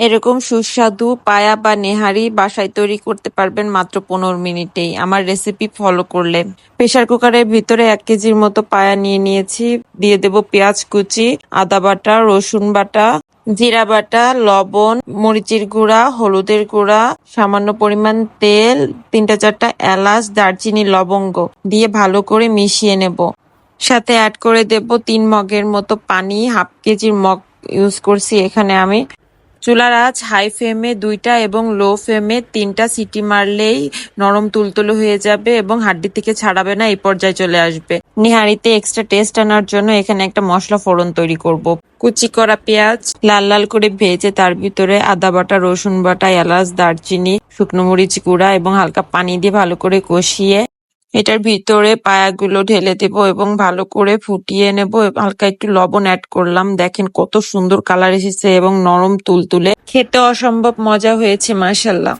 এরকম সুস্বাদু পায়া বা নেহারি বাসায় তৈরি করতে পারবেন মাত্র 15 মিনিটেই আমার রেসিপি ফলো করলে। প্রেসার কুকারের ভিতরে 1 কেজির মতো পায়া নিয়ে নিয়েছি। দিয়ে দেব পেঁয়াজ কুচি, আদা বাটা, রসুন বাটা, জিরা বাটা, লবণ, মরিচের গুঁড়া, হলুদের গুঁড়া, সামান্য পরিমাণ তেল, 3-4টা এলাচ, দারচিনি, লবঙ্গ দিয়ে ভালো করে মিশিয়ে নেব। সাথে অ্যাড করে দেব 3 মগের মতো পানি। 1/2 কেজির মগ ইউজ করছি এখানে আমি। চুলার আঁচ হাই ফ্লেমে 2টা এবং লো ফ্লেমে 3টা সিটি মারলেই নরম তুলতুলে হয়ে যাবে এবং হাড্ডি থেকে ছাড়াবে না, এই পর্যায়ে চলে আসবে। নিহারিতে এক্সট্রা টেস্ট আনার জন্য এখানে একটা মশলা ফোড়ন তৈরি করব। কুচি করা পেঁয়াজ লাল লাল করে ভেজে তার ভিতরে আদা বাটা, রসুন বাটা, এলাচ, দারচিনি, শুকনো মরিচ গুঁড়া এবং হালকা পানি দিয়ে ভালো করে কষিয়ে এটার ভিতরে পায়াগুলো ঢেলে দেব এবং ভালো করে ফুটিয়ে নেব। হালকা একটু লবণ অ্যাড করলাম। দেখেন কত সুন্দর কালার এসেছে এবং নরম তুলতুলে, খেতে অসম্ভব মজা হয়েছে মাশাআল্লাহ।